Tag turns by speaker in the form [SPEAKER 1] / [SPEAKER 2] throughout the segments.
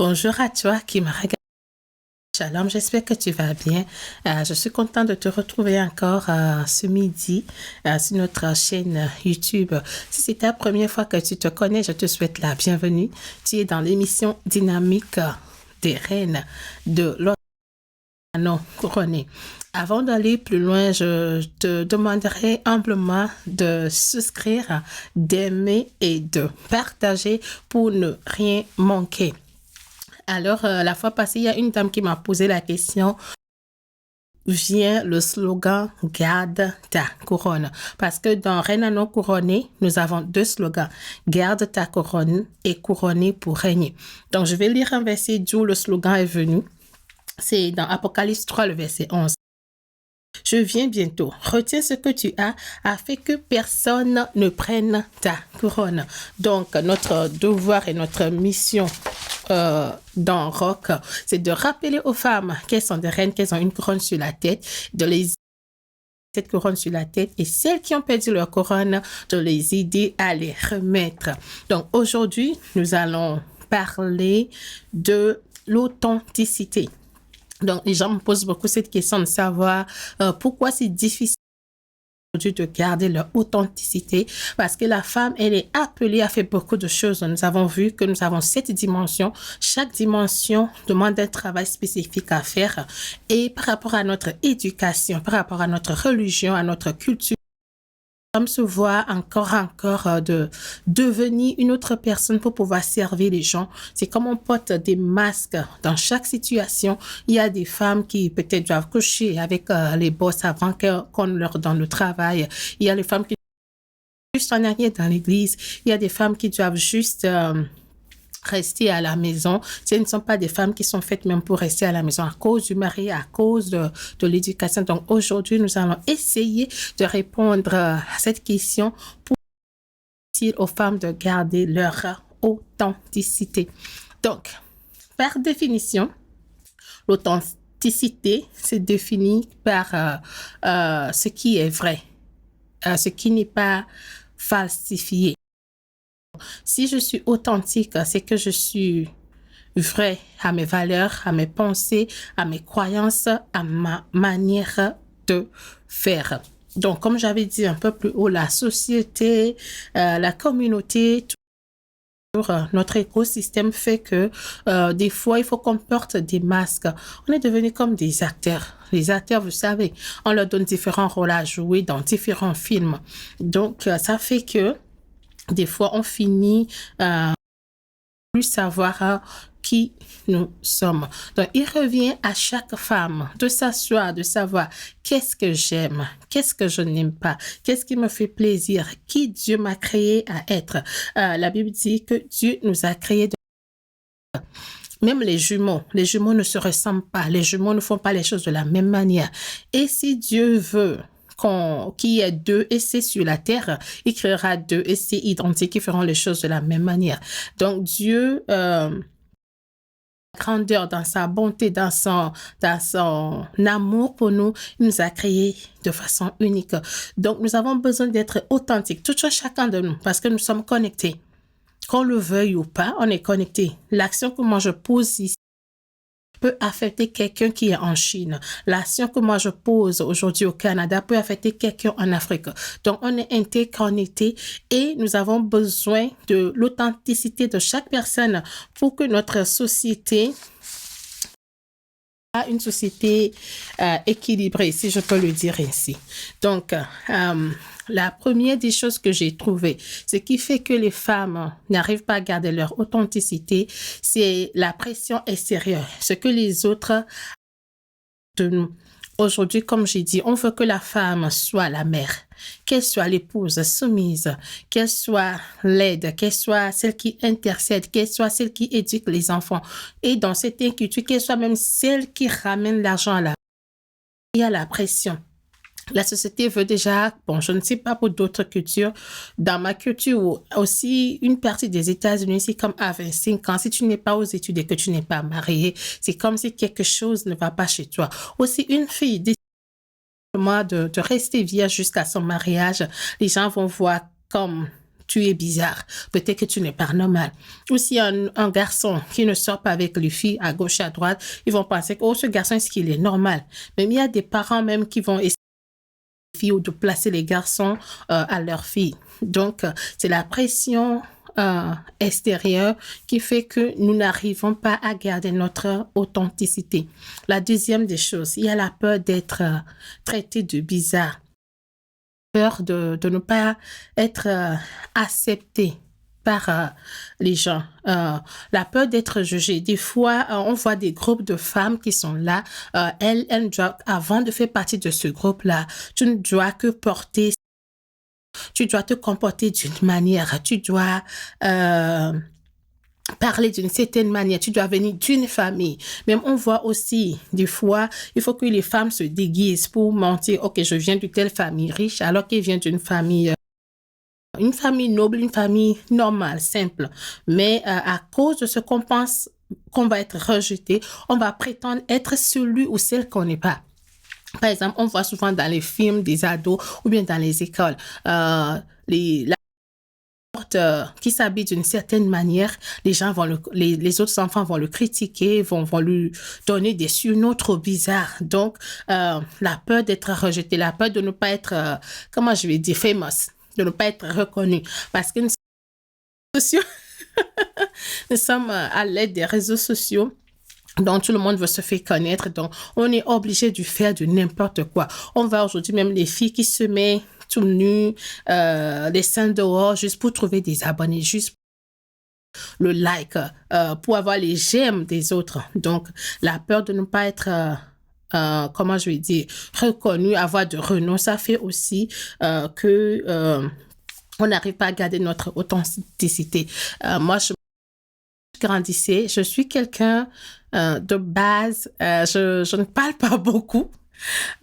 [SPEAKER 1] Bonjour à toi qui me regarde. Shalom, j'espère que tu vas bien. Je suis contente de te retrouver encore ce midi sur notre chaîne YouTube. Si c'est ta première fois que tu te connais, je te souhaite la bienvenue. Tu es dans l'émission dynamique des reines de l'Orano couronné. Avant d'aller plus loin, je te demanderai humblement de souscrire, d'aimer et de partager pour ne rien manquer. Alors, la fois passée, il y a une dame qui m'a posé la question, vient le slogan « Garde ta couronne ». Parce que dans Renano couronné, nous avons deux slogans, « Garde ta couronne » et « Couronné pour régner ». Donc, je vais lire un verset d'où le slogan est venu. C'est dans Apocalypse 3, le verset 11. Je viens bientôt. Retiens ce que tu as afin que personne ne prenne ta couronne. Donc, notre devoir et notre mission dans Rock, c'est de rappeler aux femmes qu'elles sont des reines, qu'elles ont une couronne sur la tête, de les cette couronne sur la tête et celles qui ont perdu leur couronne, de les aider à les remettre. Donc, aujourd'hui, nous allons parler de l'authenticité. Donc, les gens me posent beaucoup cette question de savoir pourquoi c'est difficile aujourd'hui de garder leur authenticité, parce que la femme, elle est appelée à faire beaucoup de choses. Nous avons vu que nous avons 7 dimensions. Chaque dimension demande un travail spécifique à faire. Et par rapport à notre éducation, par rapport à notre religion, à notre culture, se voit encore de devenir une autre personne pour pouvoir servir les gens. C'est comme on porte des masques dans chaque situation. Il y a des femmes qui peut-être doivent coucher avec les boss avant qu'on leur donne le travail. Il y a les femmes qui doivent juste en arrière dans l'église. Il y a des femmes qui doivent juste rester à la maison. Ce ne sont pas des femmes qui sont faites même pour rester à la maison à cause du mari, à cause de l'éducation. Donc aujourd'hui, nous allons essayer de répondre à cette question pour dire aux femmes de garder leur authenticité. Donc, par définition, l'authenticité se définit par ce qui est vrai, ce qui n'est pas falsifié. Si je suis authentique, c'est que je suis vrai à mes valeurs, à mes pensées, à mes croyances, à ma manière de faire. Donc, comme j'avais dit un peu plus haut, la société, la communauté, notre écosystème fait que des fois, il faut qu'on porte des masques. On est devenu comme des acteurs. Les acteurs, vous savez, on leur donne différents rôles à jouer dans différents films. Donc, ça fait que des fois, on finit plus savoir qui nous sommes. Donc, il revient à chaque femme de s'asseoir, de savoir qu'est-ce que j'aime, qu'est-ce que je n'aime pas, qu'est-ce qui me fait plaisir, qui Dieu m'a créé à être. La Bible dit que Dieu nous a créés même les jumeaux ne se ressemblent pas. Les jumeaux ne font pas les choses de la même manière. Et si Dieu veut qu'il y ait 2 essais sur la terre, il créera 2 essais identiques qui feront les choses de la même manière. Donc, Dieu, grandeur, dans sa bonté, dans son amour pour nous, il nous a créés de façon unique. Donc, nous avons besoin d'être authentiques, tout chacun de nous, parce que nous sommes connectés. Qu'on le veuille ou pas, on est connectés. L'action que moi je pose ici peut affecter quelqu'un qui est en Chine. L'action que moi je pose aujourd'hui au Canada peut affecter quelqu'un en Afrique. Donc, on est interconnectés et nous avons besoin de l'authenticité de chaque personne pour que notre société soit une société équilibrée, si je peux le dire ainsi. Donc, la première des choses que j'ai trouvées, ce qui fait que les femmes n'arrivent pas à garder leur authenticité, c'est la pression extérieure, ce que les autres de nous. Aujourd'hui, comme j'ai dit, on veut que la femme soit la mère, qu'elle soit l'épouse soumise, qu'elle soit l'aide, qu'elle soit celle qui intercède, qu'elle soit celle qui éduque les enfants. Et dans cette inquiétude, qu'elle soit même celle qui ramène l'argent à la... Il y a la pression. La société veut déjà, bon, je ne sais pas pour d'autres cultures, dans ma culture aussi, une partie des États-Unis, c'est comme à 25 ans, si tu n'es pas aux études et que tu n'es pas marié, c'est comme si quelque chose ne va pas chez toi. Aussi, une fille décide de rester vierge jusqu'à son mariage, les gens vont voir comme tu es bizarre. Peut-être que tu n'es pas normal. Ou s'il y a un garçon qui ne sort pas avec les filles à gauche, à droite, ils vont penser que, oh, ce garçon, est-ce qu'il est normal? Même il y a des parents même qui vont essayer ou de placer les garçons à leurs filles. Donc, c'est la pression extérieure qui fait que nous n'arrivons pas à garder notre authenticité. La deuxième des choses, il y a la peur d'être traité de bizarre, peur de ne pas être accepté par les gens, la peur d'être jugée. Des fois, on voit des groupes de femmes qui sont là. Elles doivent, avant de faire partie de ce groupe-là, tu ne dois que porter, tu dois te comporter d'une manière, tu dois parler d'une certaine manière, tu dois venir d'une famille. Même on voit aussi, des fois, il faut que les femmes se déguisent pour mentir. Ok, je viens d'une telle famille riche, alors qu'elle vient d'une famille noble, une famille normale, simple. Mais à cause de ce qu'on pense qu'on va être rejeté, on va prétendre être celui ou celle qu'on n'est pas. Par exemple, on voit souvent dans les films des ados ou bien dans les écoles, qui s'habille d'une certaine manière, les gens vont les autres enfants vont le critiquer, vont lui donner des surnoms trop bizarres. Donc, la peur d'être rejeté, la peur de ne pas être, comment je vais dire, famous, de ne pas être reconnu. Parce que nous sommes à l'aide des réseaux sociaux. Donc, tout le monde veut se faire connaître. Donc, on est obligé de faire de n'importe quoi. On va aujourd'hui même les filles qui se mettent tout nues, les seins dehors, juste pour trouver des abonnés, juste le like, pour avoir les j'aime des autres. Donc, la peur de ne pas être... comment je vais dire, reconnu, avoir de renom, ça fait aussi que on n'arrive pas à garder notre authenticité. Moi, je grandissais, je suis quelqu'un de base, je ne parle pas beaucoup.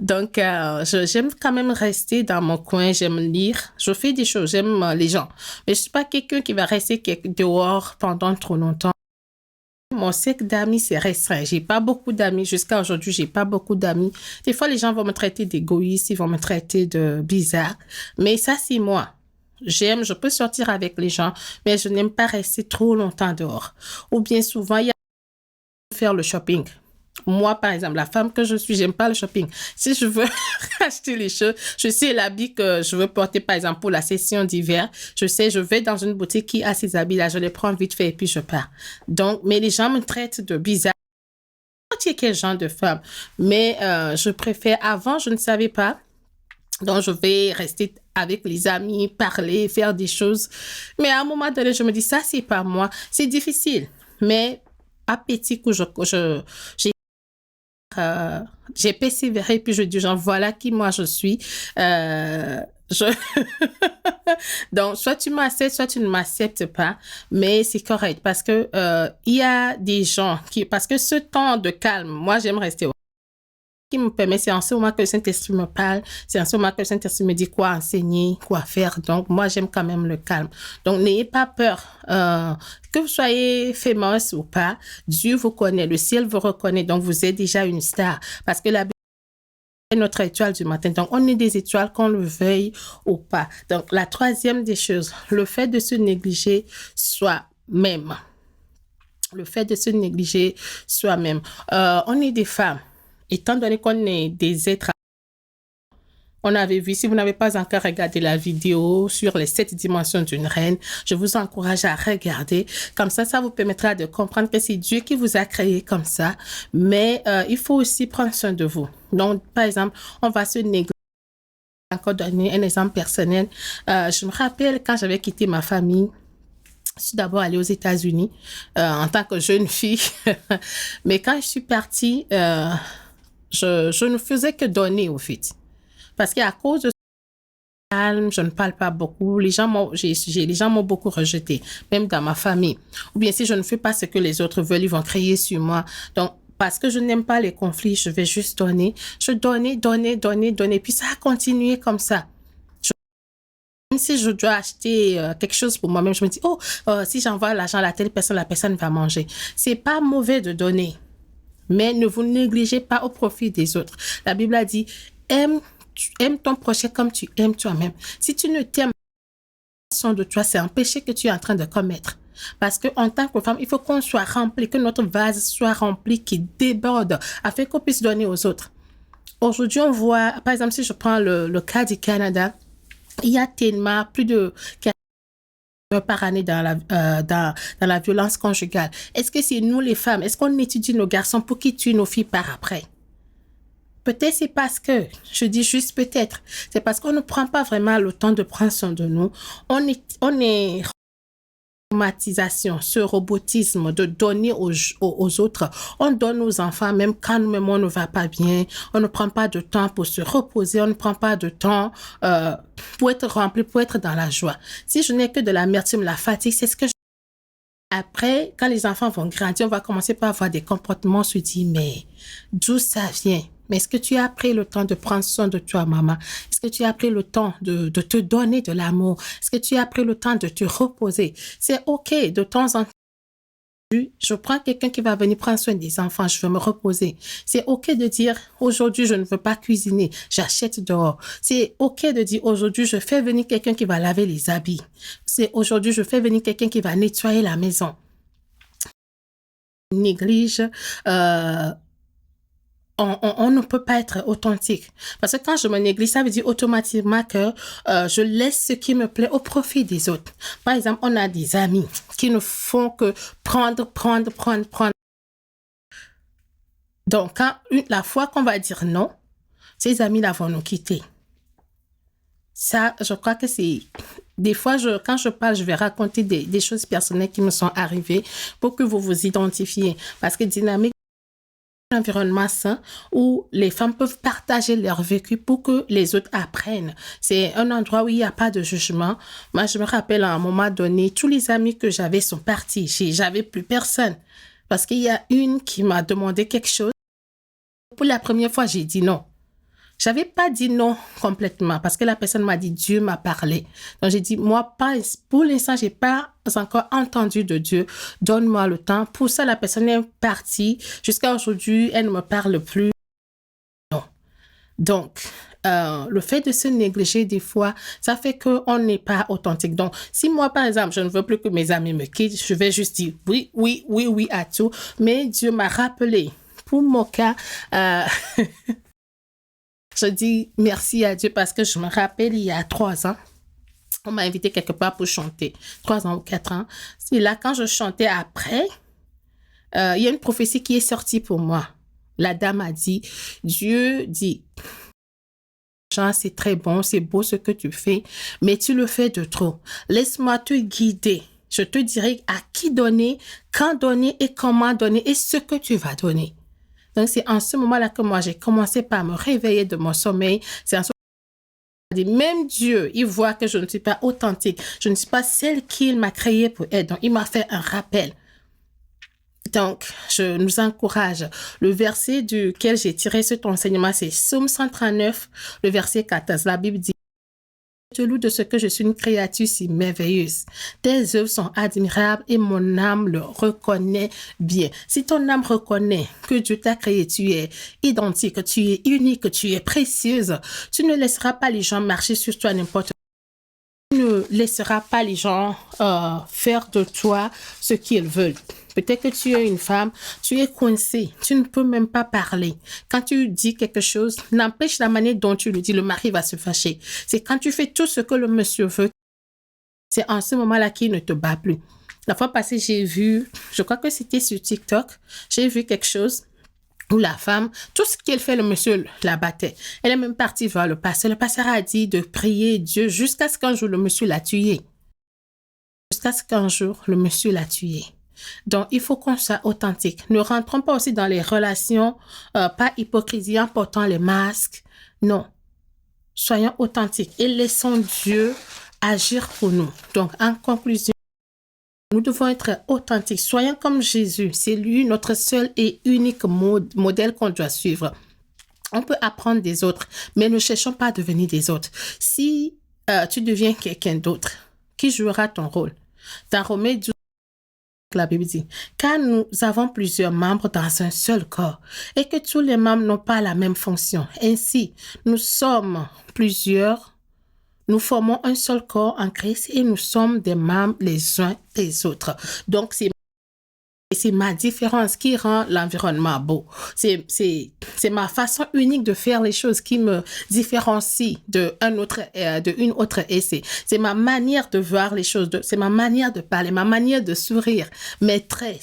[SPEAKER 1] Donc, j'aime quand même rester dans mon coin, j'aime lire, je fais des choses, j'aime les gens. Mais je ne suis pas quelqu'un qui va rester dehors pendant trop longtemps. Mon cercle d'amis, c'est restreint. J'ai pas beaucoup d'amis. Jusqu'à aujourd'hui, j'ai pas beaucoup d'amis. Des fois, les gens vont me traiter d'égoïste, ils vont me traiter de bizarre. Mais ça, c'est moi. Je peux sortir avec les gens, mais je n'aime pas rester trop longtemps dehors. Ou bien souvent, il y a faire le shopping. Moi, par exemple, la femme que je suis, j'aime pas le shopping. Si je veux acheter les choses, je sais l'habit que je veux porter, par exemple, pour la session d'hiver. Je sais, je vais dans une boutique qui a ces habits-là, je les prends vite fait et puis je pars. Donc, mais les gens me traitent de bizarre. Tu es quel genre de femme? Mais je préfère, avant, je ne savais pas. Donc, je vais rester avec les amis, parler, faire des choses. Mais à un moment donné, je me dis, ça, c'est pas moi. C'est difficile. Mais à petit coup, j'ai persévéré, puis je dis, genre, voilà qui moi je suis. Je... Donc, soit tu m'acceptes, soit tu ne m'acceptes pas, mais c'est correct parce que il y a des gens parce que ce temps de calme, moi, j'aime rester qui me permet, c'est en ce moment que le Saint-Esprit me parle, c'est en ce moment que le Saint-Esprit me dit quoi enseigner, quoi faire. Donc, moi, j'aime quand même le calme. Donc, n'ayez pas peur. Que vous soyez famous ou pas, Dieu vous connaît, le ciel vous reconnaît, donc vous êtes déjà une star. Parce que la Bible est notre étoile du matin. Donc, on est des étoiles, qu'on le veuille ou pas. Donc, la troisième des choses, le fait de se négliger soi-même. Le fait de se négliger soi-même. On est des femmes. Étant donné qu'on est des êtres, on avait vu, si vous n'avez pas encore regardé la vidéo sur les 7 dimensions d'une reine, je vous encourage à regarder. Comme ça vous permettra de comprendre que c'est Dieu qui vous a créé comme ça. Mais il faut aussi prendre soin de vous. Donc, par exemple, on va se négliger. Encore donner un exemple personnel. Je me rappelle quand j'avais quitté ma famille, je suis d'abord allée aux États-Unis en tant que jeune fille. Mais quand je suis partie... Je ne faisais que donner au fait. Parce qu'à cause de ce calme, je ne parle pas beaucoup. Les gens m'ont beaucoup rejeté, même dans ma famille. Ou bien si je ne fais pas ce que les autres veulent, ils vont crier sur moi. Donc, parce que je n'aime pas les conflits, je vais juste donner. Je donnais. Puis ça a continué comme ça. Même si je dois acheter quelque chose pour moi-même, je me dis, si j'envoie l'argent à telle personne, la personne va manger. C'est pas mauvais de donner. Mais ne vous négligez pas au profit des autres. La Bible a dit, aime ton prochain comme tu aimes toi-même. Si tu ne t'aimes de toi, c'est un péché que tu es en train de commettre. Parce qu'en tant que femme, il faut qu'on soit rempli, que notre vase soit rempli, qui déborde, afin qu'on puisse donner aux autres. Aujourd'hui, on voit, par exemple, si je prends le cas du Canada, il y a tellement plus de par année dans la violence conjugale. Est-ce que c'est nous les femmes, est-ce qu'on étudie nos garçons pour qu'ils tuent nos filles par après? Peut-être c'est parce que, je dis juste peut-être, c'est parce qu'on ne prend pas vraiment le temps de prendre soin de nous. On est automatisation, ce robotisme de donner aux autres. On donne aux enfants, même quand nous-mêmes on ne va pas bien. On ne prend pas de temps pour se reposer. On ne prend pas de temps pour être rempli, pour être dans la joie. Si je n'ai que de l'amertume, la fatigue, c'est ce que je... Après, quand les enfants vont grandir, on va commencer par avoir des comportements. On se dit, mais d'où ça vient? Mais est-ce que tu as pris le temps de prendre soin de toi, maman? Est-ce que tu as pris le temps de te donner de l'amour? Est-ce que tu as pris le temps de te reposer? C'est OK, de temps en temps. Je prends quelqu'un qui va venir prendre soin des enfants, je veux me reposer. C'est OK de dire, aujourd'hui, je ne veux pas cuisiner, j'achète dehors. C'est OK de dire, aujourd'hui, je fais venir quelqu'un qui va laver les habits. C'est aujourd'hui, je fais venir quelqu'un qui va nettoyer la maison. Néglige, on ne peut pas être authentique. Parce que quand je me néglige, ça veut dire automatiquement que je laisse ce qui me plaît au profit des autres. Par exemple, on a des amis qui ne font que prendre. Donc, la fois qu'on va dire non, ces amis-là vont nous quitter. Ça, je crois que c'est... Des fois, quand je parle, je vais raconter des choses personnelles qui me sont arrivées pour que vous vous identifiez. Parce que dynamique, environnement sain où les femmes peuvent partager leur vécu pour que les autres apprennent. C'est un endroit où il n'y a pas de jugement. Moi, je me rappelle à un moment donné, tous les amis que j'avais sont partis. J'avais plus personne. Parce qu'il y a une qui m'a demandé quelque chose. Pour la première fois, j'ai dit non. J'avais pas dit non complètement parce que la personne m'a dit Dieu m'a parlé. Donc j'ai dit moi pas pour l'instant j'ai pas encore entendu de Dieu. Donne-moi le temps. Pour ça la personne est partie. Jusqu'à aujourd'hui elle ne me parle plus. Non. Donc le fait de se négliger des fois, ça fait qu'on n'est pas authentique. Donc, si moi, par exemple, je ne veux plus que mes amis me quittent, je vais juste dire oui à tout. Mais Dieu m'a rappelé. Pour mon cas, je dis merci à Dieu parce que je me rappelle, il y a 3 ans, on m'a invité quelque part pour chanter. 3 ans ou 4 ans. C'est là, quand je chantais après, il y a une prophétie qui est sortie pour moi. La dame a dit, Dieu dit, Jean, c'est très bon, c'est beau ce que tu fais, mais tu le fais de trop. Laisse-moi te guider. Je te dirai à qui donner, quand donner et comment donner et ce que tu vas donner. Donc, c'est en ce moment-là que moi, j'ai commencé par me réveiller de mon sommeil. C'est en ce moment-là, même Dieu, il voit que je ne suis pas authentique. Je ne suis pas celle qu'il m'a créée pour être. Donc, il m'a fait un rappel. Donc, je nous encourage. Le verset duquel j'ai tiré cet enseignement, c'est Psaume 139, le verset 14. La Bible dit, je te loue de ce que je suis une créature si merveilleuse. Tes œuvres sont admirables et mon âme le reconnaît bien. Si ton âme reconnaît que Dieu t'a créé, tu es identique, tu es unique, tu es précieuse, tu ne laisseras pas les gens marcher sur toi n'importe quoi. Tu ne laisseras pas les gens faire de toi ce qu'ils veulent. Peut-être que tu es une femme, tu es coincée, tu ne peux même pas parler. Quand tu dis quelque chose, n'empêche la manière dont tu le dis, le mari va se fâcher. C'est quand tu fais tout ce que le monsieur veut, c'est en ce moment-là qu'il ne te bat plus. La fois passée, j'ai vu, je crois que c'était sur TikTok, j'ai vu quelque chose où la femme, tout ce qu'elle fait, le monsieur la battait. Elle est même partie voir le pasteur. Le pasteur a dit de prier Dieu jusqu'à ce qu'un jour le monsieur l'a tué. Jusqu'à ce qu'un jour le monsieur l'a tué. Donc, il faut qu'on soit authentique. Ne rentrons pas aussi dans les relations, pas hypocrisie en portant les masques. Non. Soyons authentiques et laissons Dieu agir pour nous. Donc, en conclusion, nous devons être authentiques. Soyons comme Jésus. C'est lui notre seul et unique modèle qu'on doit suivre. On peut apprendre des autres, mais ne cherchons pas à devenir des autres. Si tu deviens quelqu'un d'autre, qui jouera ton rôle? Dans Romains 12, la Bible dit, car nous avons plusieurs membres dans un seul corps et que tous les membres n'ont pas la même fonction. Ainsi, nous sommes plusieurs, Nous formons un seul corps en Christ et nous sommes des membres les uns des autres. Donc, c'est ma différence qui rend l'environnement beau. C'est ma façon unique de faire les choses qui me différencie d'une autre essai. C'est ma manière de voir les choses, c'est ma manière de parler, ma manière de sourire, mes traits.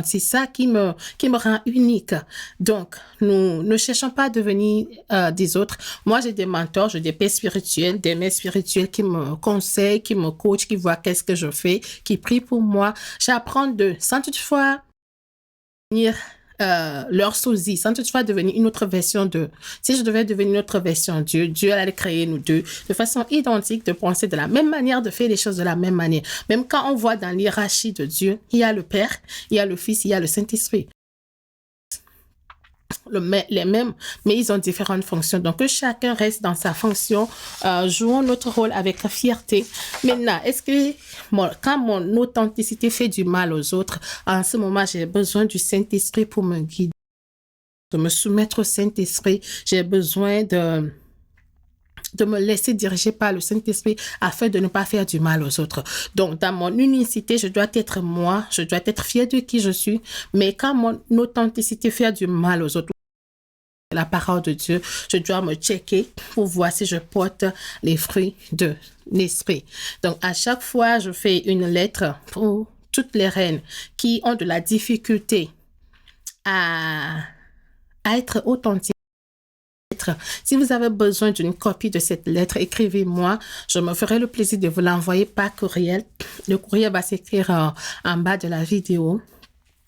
[SPEAKER 1] C'est ça qui me rend unique. Donc, nous ne cherchons pas à devenir des autres. Moi, j'ai des mentors, j'ai des pères spirituels, des mères spirituelles qui me conseillent, qui me coachent, qui voient qu'est-ce que je fais, qui prient pour moi. J'apprends d'eux sans toutefois devenir leur sosie, sans toutefois devenir une autre version d'eux. Si je devais devenir une autre version de Dieu, Dieu allait créer nous deux de façon identique, de penser de la même manière, de faire les choses de la même manière. Même quand on voit dans l'hiérarchie de Dieu, il y a le Père, il y a le Fils, il y a le Saint-Esprit. Les mêmes, mais ils ont différentes fonctions. Donc, que chacun reste dans sa fonction, jouons notre rôle avec fierté. Maintenant, est-ce que quand mon authenticité fait du mal aux autres, en ce moment, j'ai besoin du Saint-Esprit pour me guider, de me soumettre au Saint-Esprit. J'ai besoin de me laisser diriger par le Saint-Esprit afin de ne pas faire du mal aux autres. Donc, dans mon unicité, je dois être moi, je dois être fière de qui je suis, mais quand mon authenticité fait du mal aux autres, la parole de Dieu, je dois me checker pour voir si je porte les fruits de l'esprit. Donc, à chaque fois, je fais une lettre pour toutes les reines qui ont de la difficulté à être authentiques. Si vous avez besoin d'une copie de cette lettre, écrivez-moi. Je me ferai le plaisir de vous l'envoyer par courriel. Le courriel va s'écrire en bas de la vidéo.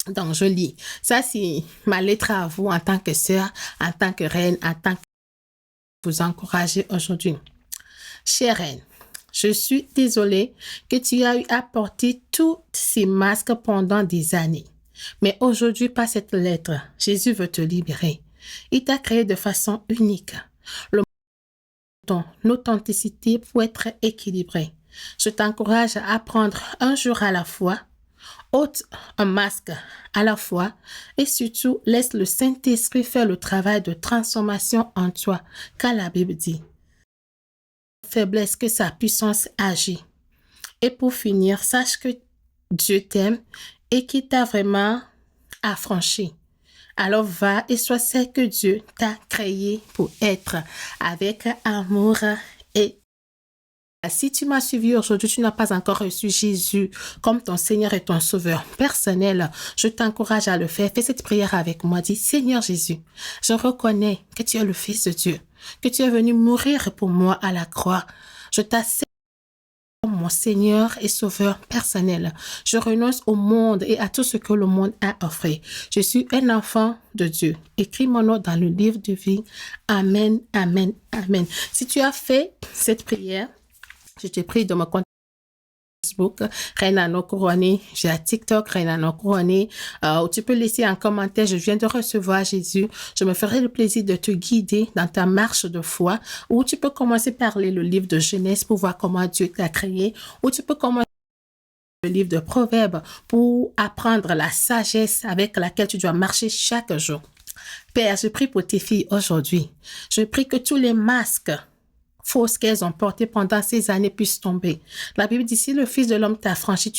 [SPEAKER 1] Donc, je lis. Ça, c'est ma lettre à vous en tant que sœur, en tant que reine, en tant que vous encourager aujourd'hui. Chère reine, je suis désolée que tu as eu à porter tous ces masques pendant des années. Mais aujourd'hui, par cette lettre, Jésus veut te libérer. Il t'a créé de façon unique. Ton authenticité pour être équilibrée. Je t'encourage à apprendre un jour à la fois, ôte un masque à la fois et surtout laisse le Saint-Esprit faire le travail de transformation en toi, car la Bible dit faiblesse que sa puissance agit. Et pour finir, sache que Dieu t'aime et qu'il t'a vraiment affranchi. Alors va et sois celle que Dieu t'a créée pour être avec amour et si tu m'as suivi aujourd'hui, tu n'as pas encore reçu Jésus comme ton Seigneur et ton Sauveur personnel, je t'encourage à le faire. Fais cette prière avec moi. Dis, Seigneur Jésus, je reconnais que tu es le Fils de Dieu, que tu es venu mourir pour moi à la croix. Je t'accepte comme mon Seigneur et Sauveur personnel. Je renonce au monde et à tout ce que le monde a offert. Je suis un enfant de Dieu. Écris mon nom dans le livre de vie. Amen, amen, amen. Si tu as fait cette prière, je te prie de me contacter sur Facebook, Reine Couronné. J'ai un TikTok, Reine Couronné, où tu peux laisser un commentaire. Je viens de recevoir Jésus. Je me ferai le plaisir de te guider dans ta marche de foi, ou tu peux commencer par lire le livre de Genèse pour voir comment Dieu t'a créé, ou tu peux commencer le livre de Proverbes pour apprendre la sagesse avec laquelle tu dois marcher chaque jour. Père, je prie pour tes filles aujourd'hui. Je prie que tous les masques fausses qu'elles ont portées pendant ces années puissent tomber. La Bible dit, si le Fils de l'homme t'a franchi,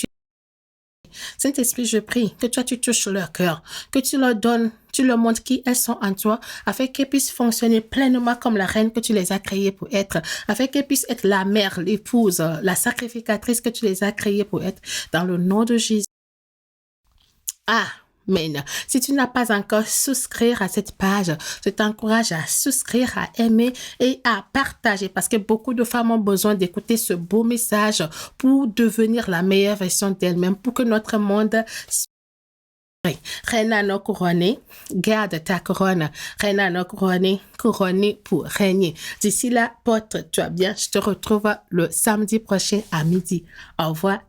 [SPEAKER 1] Saint-Esprit, je prie que toi, tu touches leur cœur, que tu leur donnes, tu leur montres qui elles sont en toi, afin qu'elles puissent fonctionner pleinement comme la reine que tu les as créées pour être, afin qu'elles puissent être la mère, l'épouse, la sacrificatrice que tu les as créées pour être, dans le nom de Jésus. Amen. Si tu n'as pas encore souscrit à cette page, je t'encourage à souscrire, à aimer et à partager parce que beaucoup de femmes ont besoin d'écouter ce beau message pour devenir la meilleure version d'elles-mêmes, pour que notre monde Reine Couronné, garde ta couronne. Reine Couronné, couronnée pour régner. D'ici là, porte-toi bien. Je te retrouve le samedi prochain à midi. Au revoir.